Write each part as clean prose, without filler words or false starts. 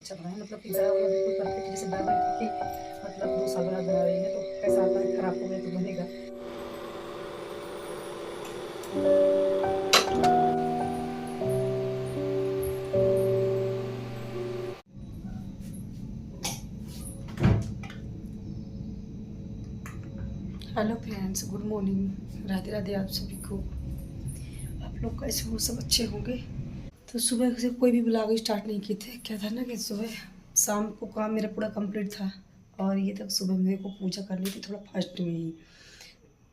अच्छा बनाए मतलब पिज़्ज़ा वगैरह बिल्कुल परफेक्ट जैसे बना रही थी कि मतलब डोसा बना रही है तो कैसा आता है, खराब हो गया तो बनेगा। Hello friends, good morning, Radhe Radhe आप सभी को। आप लोग कैसे हो? सब अच्छे होंगे। तो सुबह से कोई भी ब्लॉग स्टार्ट नहीं किए थे। क्या था ना कि सुबह शाम को काम मेरा पूरा कंप्लीट था और ये तक सुबह मेरे को पूजा करनी थी थोड़ा फास्ट में ही।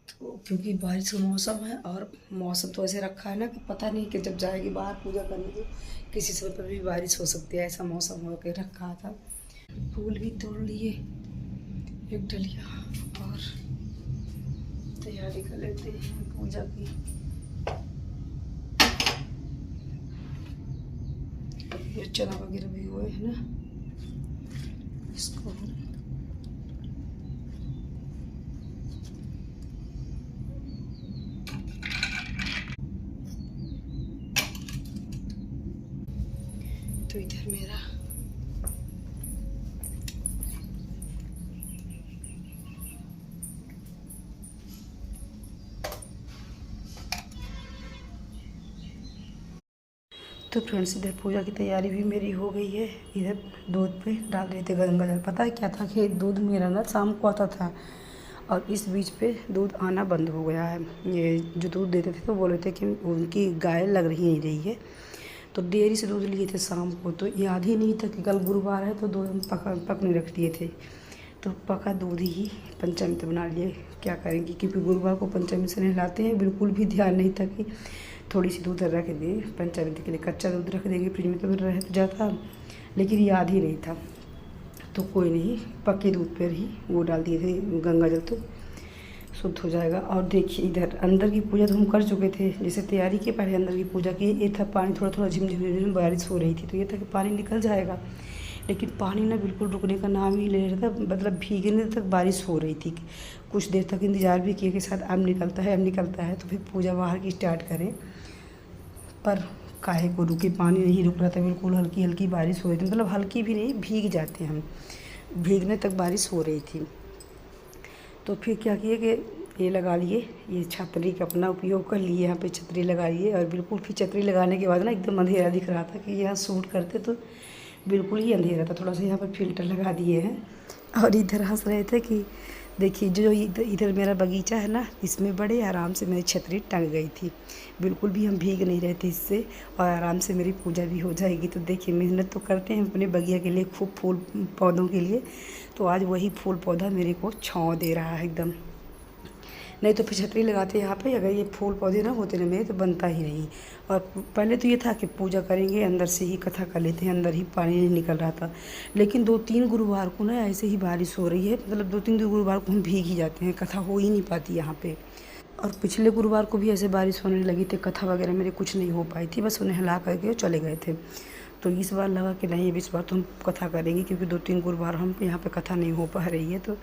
तो क्योंकि बारिश का मौसम है और मौसम तो ऐसे रखा है ना कि पता नहीं कि जब जाएगी बाहर पूजा करने तो किसी समय पर भी बारिश हो सकती है, ऐसा मौसम हो के रखा था। फूल भी तोड़ लिए एक डलिया और तैयारी कर लेते हैं पूजा की। ये चना वगैरह भी हुए है ना, इसको तो इधर मेरा तो फ्रेंड्स इधर पूजा की तैयारी भी मेरी हो गई है। इधर दूध पे डाल रहे थे गंगा जल। पता है क्या था कि दूध मेरा ना शाम को आता था और इस बीच पे दूध आना बंद हो गया है। ये जो दूध देते थे तो बोल रहे थे कि उनकी गाय लग रही नहीं रही है, तो डेयरी से दूध लिए थे शाम को। तो याद ही नहीं था कि कल गुरुवार है तो दूध पकने रख दिए थे, तो पका दूध ही पंचामृत बना लिए। क्या करेंगे क्योंकि गुरुवार को पंचामृत से नहलाते हैं। बिल्कुल भी ध्यान नहीं था कि थोड़ी सी दूध रख दें पंचामृत के लिए। कच्चा दूध रख देंगे फ्रिज में तो रह जाता, लेकिन याद ही नहीं था। तो कोई नहीं, पके दूध पर ही वो डाल दिए थे गंगा जल, तो शुद्ध हो जाएगा। और देखिए इधर अंदर की पूजा तो हम कर चुके थे, जैसे तैयारी के पहले अंदर की पूजा की। ये था पानी थोड़ा थोड़ा झिमझिम बारिश हो रही थी, तो ये था कि पानी निकल जाएगा, लेकिन पानी ना बिल्कुल रुकने का नाम ही ले रहा था। मतलब भीगने तक बारिश हो रही थी। कुछ देर तक इंतज़ार भी किए कि शायद अब निकलता है अब निकलता है, तो फिर पूजा बाहर की स्टार्ट करें। पर काहे को रुके, पानी नहीं रुक रहा था, बिल्कुल हल्की हल्की बारिश हो रही थी। मतलब हल्की भी नहीं, भीग जाते हम, भीगने तक बारिश हो रही थी। तो फिर क्या किए कि ये लगा लिए, ये छतरी का अपना उपयोग कर लिए। यहाँ पे छतरी लगा लिए और बिल्कुल फिर छतरी लगाने के बाद ना एकदम अंधेरा दिख रहा था कि यहाँ शूट करते तो बिल्कुल ही अंधेरा था। थोड़ा सा यहाँ पर फिल्टर लगा दिए हैं और इधर हंस रहे थे कि देखिए जो इधर इधर मेरा बगीचा है ना, इसमें बड़े आराम से मेरी छतरी टंग गई थी। बिल्कुल भी हम भीग नहीं रहे थे इससे और आराम से मेरी पूजा भी हो जाएगी। तो देखिए मेहनत तो करते हैं अपने बगिया के लिए, खूब फूल पौधों के लिए। तो आज वही फूल पौधा मेरे को छाँव दे रहा है एकदम। नहीं तो फिर छतरी लगाते यहाँ पे, अगर ये फूल पौधे ना होते ना मेरे तो बनता ही नहीं। और पहले तो ये था कि पूजा करेंगे अंदर से ही कथा कर लेते हैं, अंदर ही पानी नहीं निकल रहा था। लेकिन 2-3 गुरुवार को ना ऐसे ही बारिश हो रही है, मतलब 2-3 गुरुवार को हम भीग ही जाते हैं, कथा हो ही नहीं पाती यहाँ पे। और पिछले गुरुवार को भी ऐसे बारिश होने लगी थी, कथा वगैरह मेरे कुछ नहीं हो पाई थी, बस उन्हें हिला करके चले गए थे। तो इस बार लगा कि नहीं, इस बार तो हम कथा करेंगे क्योंकि 2-3 गुरुवार हम यहाँ पे कथा नहीं हो पा रही है। तो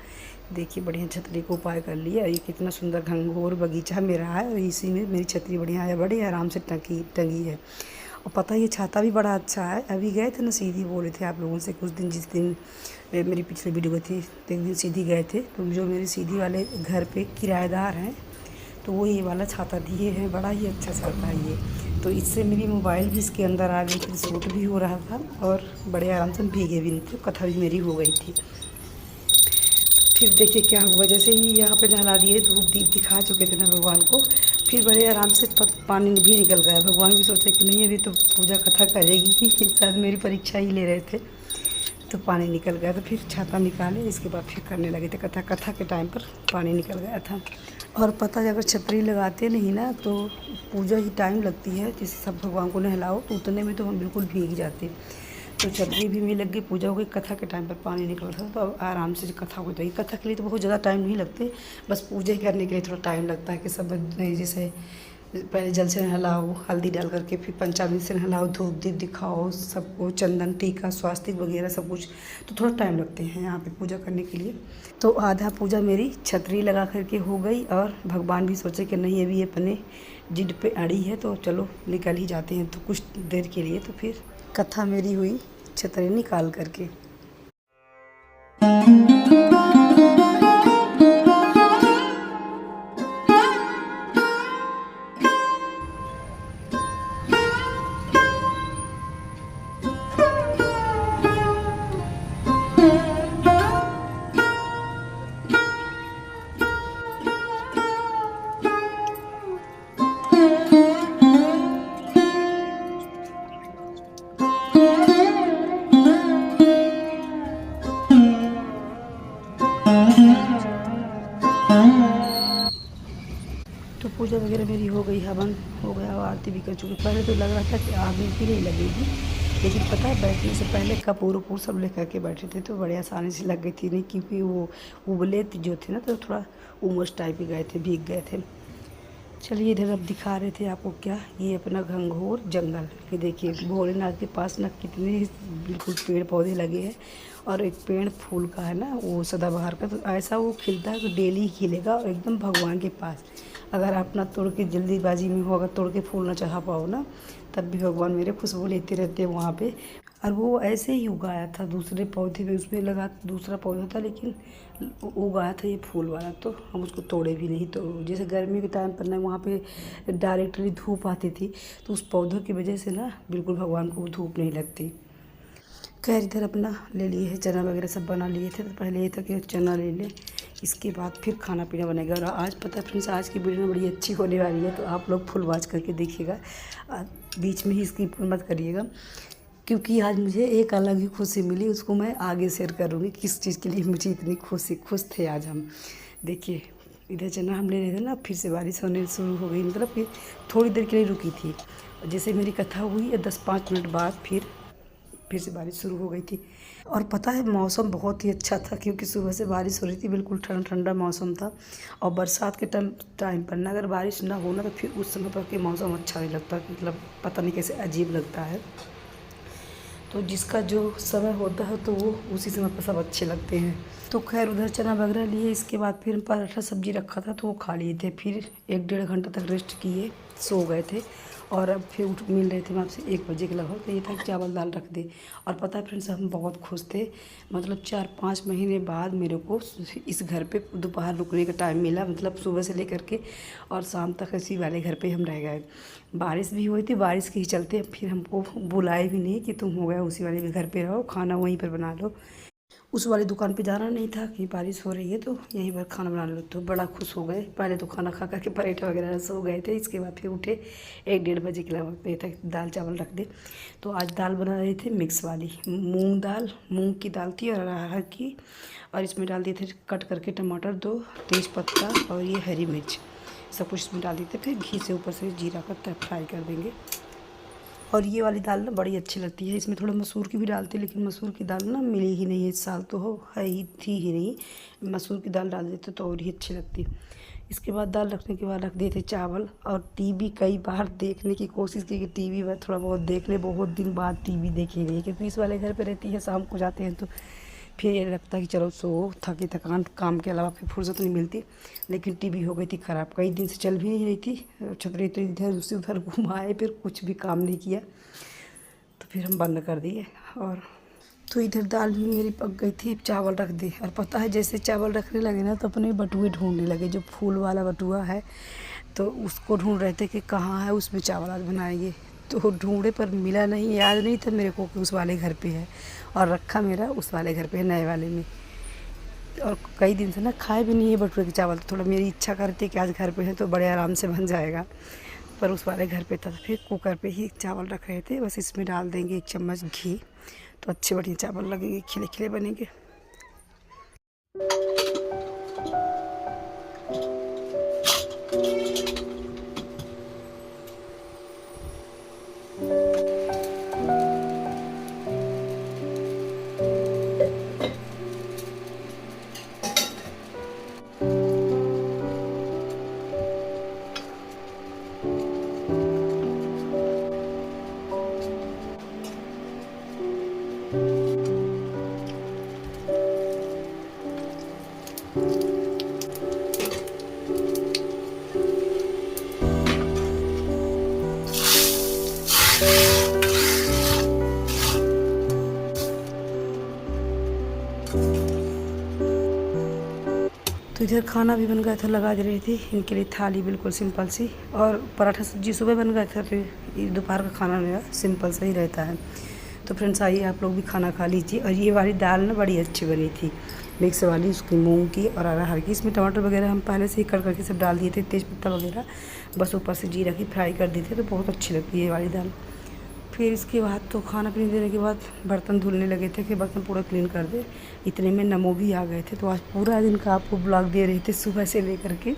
देखिए बढ़िया छतरी को उपाय कर लिया। ये कितना सुंदर घंघोर बगीचा मेरा है और इसी में मेरी छतरी बढ़िया है, बड़े आराम से टंगी है। और पता है ये छाता भी बड़ा अच्छा है। अभी गए थे ना सीधी, बोले थे आप लोगों से कुछ दिन, जिस दिन मेरी पिछली वीडियो गई थी 3 दिन सीधी गए थे, तो जो मेरे सीधी वाले घर पे किराएदार हैं तो वो ये वाला छाता दिए हैं। बड़ा ही अच्छा छाता है ये। तो इससे मेरी मोबाइल भी इसके अंदर आ गई थी, शूट भी हो रहा था और बड़े आराम से भीगे भी नहीं थे, कथा भी मेरी हो गई थी। फिर देखिए क्या हुआ, जैसे ही यहाँ पे नहला दिए, धूप दीप दिखा चुके थे ना भगवान को, फिर बड़े आराम से पानी भी निकल गया। भगवान भी सोचे कि नहीं अभी तो पूजा कथा करेगी ही, शायद मेरी परीक्षा ही ले रहे थे। तो पानी निकल गया, तो फिर छाता निकाले, इसके बाद फिर करने लगे थे कथा। कथा के टाइम पर पानी निकल गया था। और पता है अगर छतरी लगाते नहीं ना तो पूजा ही टाइम लगती है, जैसे सब भगवान को नहलाओ तो उतने में तो हम बिल्कुल भीग जाते। तो छतरी भी मेरी लग गई, पूजा हो गई, कथा के टाइम पर पानी निकल रहा था, तो अब आराम से कथा हो जाएगी। कथा के लिए तो बहुत ज़्यादा टाइम नहीं लगते, बस पूजा ही करने के लिए थोड़ा टाइम लगता है कि सब जैसे पहले जल से नहलाओ, हल्दी डाल करके, फिर पंचामृत से नहलाओ, धूप दीप दिखाओ सबको, चंदन टीका स्वास्तिक वगैरह सब कुछ, तो थोड़ा टाइम लगते हैं यहाँ पे पूजा करने के लिए। तो आधा पूजा मेरी छतरी लगा करके हो गई और भगवान भी सोचे कि नहीं अभी ये अपने जिद पे अड़ी है तो चलो निकल ही जाते हैं, तो कुछ देर के लिए। तो फिर कथा मेरी हुई छतरी निकाल करके। तो पूजा वगैरह मेरी हो गई, हवन हो गया और आरती भी कर चुकी। पहले तो लग रहा था कि आग भी नहीं लगेगी, लेकिन पता है बैठने से पहले कपूर वपूर सब लेकर के बैठे थे तो बड़ी आसानी से लग गई थी। नहीं क्योंकि वो उबले जो थे ना तो थोड़ा उमस टाइप ही गए थे, भीग गए थे। चलिए इधर अब दिखा रहे थे आपको क्या, ये अपना घंघोर जंगल। ये देखिए भोलेनाथ के पास ना कितने बिल्कुल पेड़ पौधे लगे हैं, और एक पेड़ फूल का है ना वो सदाबहार का, तो ऐसा वो खिलता है कि डेली खिलेगा और एकदम भगवान के पास। अगर आप ना तोड़ के जल्दीबाजी में हो, अगर तोड़ के फूल ना चढ़ा पाओ ना, तब भी भगवान मेरे खुशबू लेते रहते हैं वहाँ पे। और वो ऐसे ही उगाया था दूसरे पौधे में, उसमें लगा दूसरा पौधा था, लेकिन उगाया था ये फूल वाला, तो हम उसको तोड़े भी नहीं। तो जैसे गर्मी के टाइम पर ना वहाँ पे डायरेक्टली धूप आती थी, तो उस पौधों की वजह से ना बिल्कुल भगवान को धूप नहीं लगती। खैर इधर अपना ले लिए है, चना वगैरह सब बना लिए थे। तो पहले ये था कि चना ले लें, इसके बाद फिर खाना पीना बनेगा। और आज पता है फ्रेंड्स, आज की वीडियो बड़ी अच्छी होने वाली है, तो आप लोग फुल वॉच करके देखिएगा, बीच में ही स्किप मत करिएगा, क्योंकि आज मुझे एक अलग ही खुशी मिली। उसको मैं आगे शेयर करूँगी किस चीज़ के लिए मुझे इतनी खुश थे आज हम। देखिए इधर चना हम ले रहे थे ना, फिर से बारिश होने शुरू हो गई, मतलब कि थोड़ी देर के लिए रुकी थी। जैसे मेरी कथा हुई 10-5 मिनट बाद फिर से बारिश शुरू हो गई थी। और पता है मौसम बहुत ही अच्छा था, क्योंकि सुबह से बारिश हो रही थी, बिल्कुल ठंडा ठंडा मौसम था। और बरसात के टाइम पर ना अगर बारिश ना हो ना, तो फिर उस समय पर के मौसम अच्छा नहीं लगता, मतलब पता नहीं कैसे अजीब लगता है। तो जिसका जो समय होता है तो वो उसी समय पर सब अच्छे लगते हैं। तो खैर उधर चना वगैरह लिए, इसके बाद फिर पराठा सब्जी रखा था तो वो खा लिए थे। फिर 1-1.5 घंटा तक रेस्ट किए, सो गए थे। और अब फिर उठ मिल रहे थे आपसे 1 बजे के लगभग, तो ये था कि चावल दाल रख दे। और पता है फ्रेंड्स, हम बहुत खुश थे, मतलब 4-5 महीने बाद मेरे को इस घर पे दोपहर रुकने का टाइम मिला, मतलब सुबह से लेकर के और शाम तक इसी वाले घर पे हम रह गए। बारिश भी हुई थी, बारिश के ही चलते फिर हमको बुलाए भी नहीं कि तुम हो गया उसी वाले घर पे रहो, खाना वहीं पर बना लो। उस वाली दुकान पे जाना नहीं था कि बारिश हो रही है तो यहीं पर खाना बना लो, तो बड़ा खुश हो गए। पहले तो खाना खा करके पराठा वगैरह सो गए थे, इसके बाद फिर उठे 1-1.5 बजे के लगभग, पे तक दाल चावल रख दे। तो आज दाल बना रहे थे मिक्स वाली, मूंग की दाल थी और अरहर की। और इसमें डाल दिए थे कट करके टमाटर 2, तेज पत्ता और ये हरी मिर्च, सब कुछ इसमें डाल दिए थे। फिर घी से ऊपर से जीरा का फ्राई कर देंगे। और ये वाली दाल ना बड़ी अच्छी लगती है, इसमें थोड़ा मसूर की भी डालते हैं, लेकिन मसूर की दाल ना मिली ही नहीं है इस साल, तो है ही थी ही नहीं। मसूर की दाल डाल देते तो और ही अच्छी लगती। इसके बाद दाल रखने के बाद रख दिए थे चावल। और टीवी कई बार देखने की कोशिश की कि टीवी में थोड़ा बहुत देख ले, बहुत दिन बाद टीवी देखी गई, क्योंकि इस वाले घर पर रहती है, शाम को जाते हैं तो फिर ये लगता है कि चलो सो, थकी थकान काम के अलावा फिर फुर्सत नहीं मिलती। लेकिन टीवी हो गई थी ख़राब, कई दिन से चल भी नहीं रही थी, छतरी तो इधर से उधर घुमाए, फिर कुछ भी काम नहीं किया, तो फिर हम बंद कर दिए। और तो इधर दाल भी मेरी पक गई थी, चावल रख दी। और पता है जैसे चावल रखने लगे ना, तो अपने बटुए ढूंढने लगे, जो फूल वाला बटुआ है, तो उसको ढूंढ रहे थे कि कहाँ है, उसमें चावल आज बनाएंगे। तो ढूंढे पर मिला नहीं, याद नहीं था मेरे को कि उस वाले घर पे है, और रखा मेरा उस वाले घर पे है, नए वाले में। और कई दिन से ना खाए भी नहीं है बटुए के चावल, तो थोड़ा मेरी इच्छा करती है कि आज घर पे है तो बड़े आराम से बन जाएगा, पर उस वाले घर पे था। फिर कुकर पे ही चावल रख रहे थे, बस इसमें डाल देंगे 1 चम्मच घी, तो अच्छे बढ़िया चावल लगेंगे, खिले खिले बनेंगे। तो इधर खाना भी बन गया था, लगा दे रही थी इनके लिए थाली बिल्कुल सिंपल सी, और पराठा सब्जी सुबह बन गया था, फिर दोपहर का खाना मेरा सिंपल सा ही रहता है। तो फ्रेंड्स आइए आप लोग भी खाना खा लीजिए। और ये वाली दाल ना बड़ी अच्छी बनी थी, मिक्स वाली, उसकी मूंग की और अरहर की। इसमें टमाटर वगैरह हम पहले से ही कट करके सब डाल दिए थे, तेज़पत्ता वगैरह, बस ऊपर से जीरा की फ्राई कर दिए थे, तो बहुत अच्छी लगती है ये वाली दाल। फिर इसके बाद तो खाना पीने देने के बाद बर्तन धुलने लगे थे कि बर्तन पूरा क्लीन कर दे। इतने में नमो भी आ गए थे, तो आज पूरा दिन का आपको ब्लॉग दे रहे थे, सुबह से लेकर के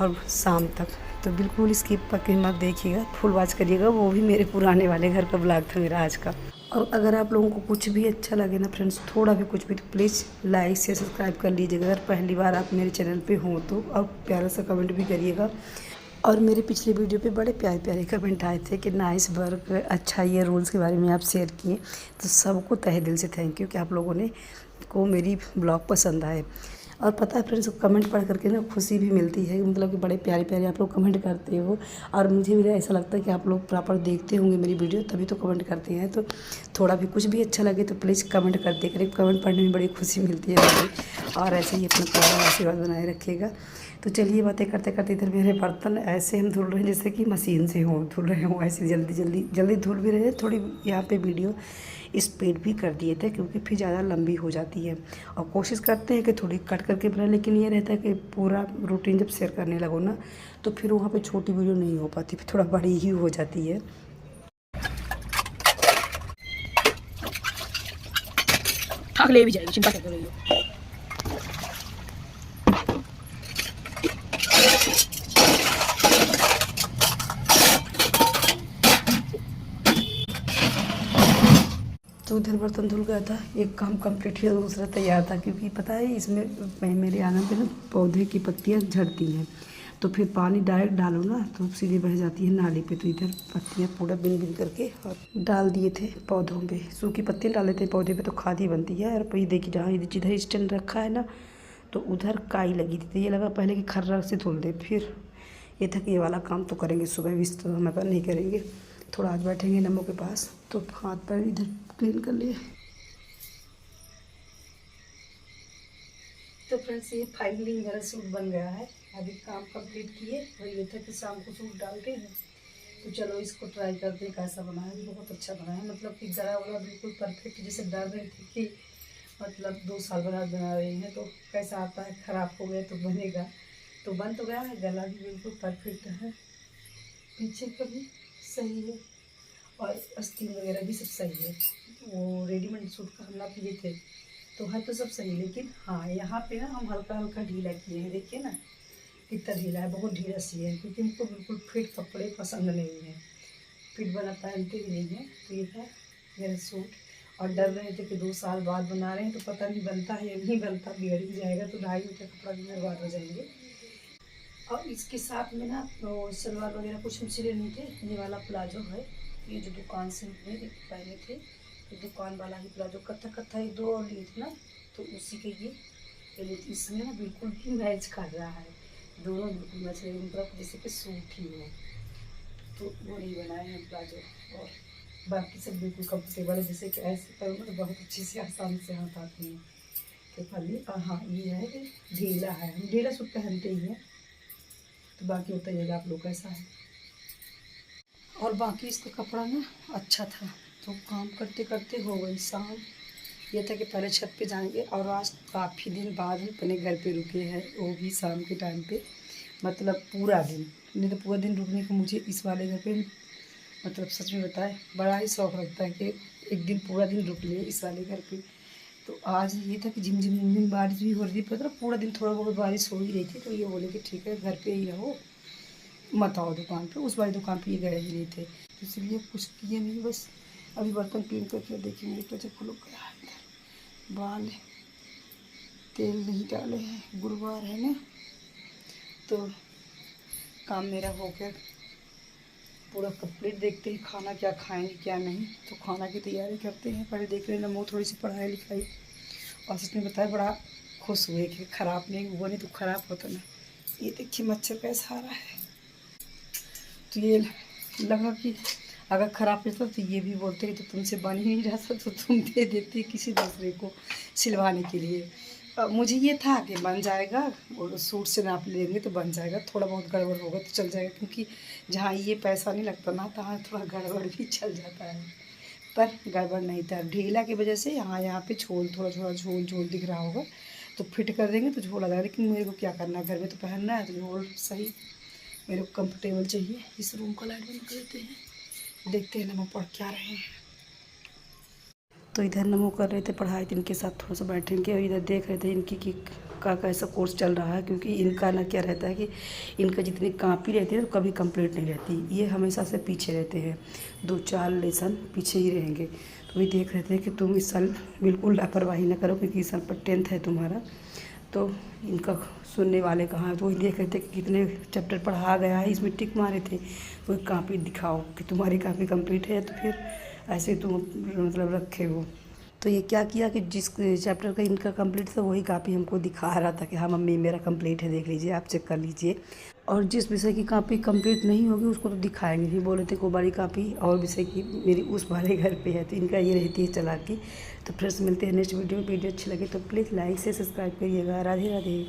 और शाम तक। तो बिल्कुल स्किप करके मत देखिएगा, फुल वॉच करिएगा। वो भी मेरे पुराने वाले घर का ब्लॉग था मेरा आज का। और अगर आप लोगों को कुछ भी अच्छा लगे ना फ्रेंड्स, थोड़ा भी कुछ भी, तो प्लीज़ लाइक शेयर सब्सक्राइब कर लीजिएगा अगर पहली बार आप मेरे चैनल पे हों तो। और प्यारा सा कमेंट भी करिएगा। और मेरे पिछले वीडियो पे बड़े प्यारे प्यारे कमेंट आए थे कि नाइस वर्क, अच्छा ये रूल्स के बारे में आप शेयर किए, तो सबको तहे दिल से थैंक यू कि आप लोगों ने को मेरी ब्लॉग पसंद आए। और पता है फ्रेंड्स, कमेंट पढ़ करके ना खुशी भी मिलती है, मतलब कि बड़े प्यारे प्यारे आप लोग कमेंट करते हो। और मुझे भी ऐसा लगता है कि आप लोग प्रॉपर देखते होंगे मेरी वीडियो, तभी तो कमेंट करते हैं। तो थोड़ा भी कुछ भी अच्छा लगे तो प्लीज़ कमेंट कर दिया करें, कमेंट पढ़ने में बड़ी खुशी मिलती है मुझे। और ऐसे ही अपना प्यारा आशीर्वाद बनाए रखिएगा। तो चलिए बातें करते करते इधर मेरे बर्तन ऐसे हम धुल रहे हैं जैसे कि मशीन से धुल रहे हों, ऐसे जल्दी धुल भी रहे हैं। थोड़ी यहाँ पे वीडियो स्पीड भी कर दिए थे क्योंकि फिर ज़्यादा लंबी हो जाती है, और कोशिश करते हैं कि थोड़ी कट करके बनाए, लेकिन ये रहता है कि पूरा रूटीन जब शेयर करने लगो ना तो फिर वहाँ पे छोटी वीडियो नहीं हो पाती, फिर थोड़ा बड़ी ही हो जाती है। ले भी जाएगी, चिंता करते रहिए। तो उधर बर्तन धुल गया था, एक काम कंप्लीट हुआ, दूसरा तैयार था। क्योंकि पता है इसमें मेरे आंगन पे ना पौधे की पत्तियां झड़ती हैं, तो फिर पानी डायरेक्ट डालो ना तो सीधे बह जाती है नाली पे। तो इधर पत्तियां पूरा बिन बिन करके और डाल दिए थे पौधों पे, सूखी पत्तियां डाल देते हैं पौधे पे तो खाद ही बनती है। और ये देखिए जहाँ जिधर स्टैंड रखा है ना, तो उधर काई लगी थी, तो ये लगा पहले कि खर्रा से धुल दे, फिर ये था कि ये वाला काम तो करेंगे सुबह भी, तो हम नहीं करेंगे, थोड़ा आज बैठेंगे नमो के पास। तो हाथ पैर इधर क्लीन कर लिए। तो फ्रेंड्स ये फाइनली मेरा सूट बन गया है, अभी काम कंप्लीट किए और ये था कि शाम को सूट डालते हैं। तो चलो इसको ट्राई करते हैं कैसा बना है। बहुत अच्छा बना है, मतलब कि गला वाला बिल्कुल परफेक्ट, जैसे डर रहे थे कि मतलब 2 साल बाद बना रहे हैं तो कैसा आता है, ख़राब हो गया तो बनेगा। तो बन तो गया है, गला भी बिल्कुल परफेक्ट है, पीछे का भी सही है और आस्तीन वगैरह भी सब सही है। वो रेडीमेड सूट का हम नाप लिए थे तो है तो सब सही, लेकिन हाँ यहाँ पे ना हम हल्का हल्का ढीला किए हैं, देखिए ना कितना ढीला है, बहुत ढीला सी है, क्योंकि हमको बिल्कुल फिट कपड़े पसंद नहीं है, फिट बना पहनते ही नहीं है। तो ये था मेरा सूट, और डर रहे थे कि 2 साल बाद बना रहे हैं तो पता नहीं बनता है या नहीं बनता, बिगड़ ही जाएगा, तो 2.5 मीटर कपड़ा भी बर्बाद हो जाएंगे। और इसके साथ में ना सलवार वगैरह कुछ हम सिले नहीं थे। ये वाला प्लाजो है, ये जो दुकान से हमने पहने थे, ये दुकान वाला ही प्लाजो, कत्था कत्था एक 2 और लिए थे ना, तो उसी के ये लिए थे। इसमें ना बिल्कुल भी मैच कर रहा है, दोनों बिल्कुल मैच लगे, मतलब जैसे कि सूट ही हो, तो वो नहीं बनाए हैं प्लाजो। और बाकी सब बिल्कुल कंफर्टेबल है, जैसे कि ऐसे करो ना तो बहुत अच्छे से आसानी से हाथ आती हैं। तो खाली हाँ ये है कि ढीला है, हम ढीला सूट पहनते ही हैं। तो बाकी बताइएगा आप लोग कैसा है। और बाकी इसका कपड़ा ना अच्छा था। तो काम करते करते हो गई शाम। ये था कि पहले छत पे जाएंगे, और आज काफ़ी दिन बाद हम अपने घर पे रुके हैं, वो भी शाम के टाइम पे, मतलब पूरा दिन। नहीं तो पूरा दिन रुकने का मुझे इस वाले घर पे मतलब सच में बताए बड़ा ही शौक़ लगता है कि एक दिन पूरा दिन रुक लिए इस वाले घर पे। तो आज ये था कि झिमझिम बारिश भी हो रही थी, मतलब पूरा दिन थोड़ा बहुत बारिश हो ही रही थी। तो ये बोले कि ठीक है घर पे ही रहो, मत आओ दुकान पे। उस वाली दुकान पे ये गए ही नहीं थे, तो इसलिए कुछ किए नहीं, बस अभी बर्तन क्लीन करके देखिए मेरे त्वचा खुल गया है, इधर बाल तेल नहीं डाले हैं, गुरुवार है ना, तो काम मेरा हो गया पूरा कंप्लीट। देखते हैं खाना क्या खाएंगे क्या नहीं, तो खाना की तैयारी करते हैं। पहले देख लेना वो थोड़ी सी पढ़ाई लिखाई, और सच बताया बड़ा खुश हुए कि ख़राब नहीं हुआ, नहीं तो ख़राब होता ना। ये देखिए मच्छर कैसा आ रहा है, तो ये लगा कि अगर ख़राब रहता तो ये भी बोलते कि तो तुमसे बन ही नहीं रहा था तो तुम दे देते किसी दूसरे को सिलवाने के लिए। मुझे ये था कि बन जाएगा और सूट से नाप लेंगे तो बन जाएगा, थोड़ा बहुत गड़बड़ होगा तो चल जाएगा, क्योंकि जहाँ ये पैसा नहीं लगता ना तहाँ थोड़ा गड़बड़ भी चल जाता है। पर गड़बड़ नहीं था, ढीला की वजह से यहाँ पे झोल थोड़ा थोड़ा झोल दिख रहा होगा, तो फिट कर देंगे तो झोल आ जाएगा। लेकिन मेरे को क्या करना है, घर में तो पहनना है, तो झोल सही मेरे को कंफर्टेबल चाहिए। इस रूम का लाइट बंद कर देते हैं, देखते हैं नमो पढ़ क्या रहे हैं। तो इधर नमो कर रहे थे पढ़ाई, तो इनके साथ थोड़ा सा बैठेंगे और इधर देख रहे थे इनकी कि का कैसा कोर्स चल रहा है, क्योंकि इनका ना क्या रहता है कि इनका जितनी कापी रहती है तो कभी कंप्लीट नहीं रहती, ये हमेशा से पीछे रहते हैं, 2-4 लेसन पीछे ही रहेंगे। तो वही देख रहे थे कि तुम इस साल बिल्कुल लापरवाही ना करो, क्योंकि इस साल पर 10th है तुम्हारा, तो इनका सुनने वाले कहाँ हैं। तो वही देख रहे थे कि कितने चैप्टर पढ़ा गया है, इसमें टिक मारे थे। वो कापी दिखाओ कि तुम्हारी कापी कंप्लीट है, तो फिर ऐसे तुम मतलब रखे हो। तो ये क्या किया कि जिस चैप्टर का इनका कंप्लीट था वही कापी हमको दिखा रहा था कि हाँ मम्मी मेरा कंप्लीट है, देख लीजिए आप चेक कर लीजिए। और जिस विषय की कापी कंप्लीट नहीं होगी उसको तो दिखाएंगे नहीं, बोले थे को बड़ी कापी और विषय की मेरी उस वाले घर पे है, तो इनका ये रहती है चालाकी। तो फ्रेंड्स मिलते हैं नेक्स्ट वीडियो में। वीडियो अच्छी लगे तो प्लीज़ लाइक से सब्सक्राइब करिएगा। राधे राधे।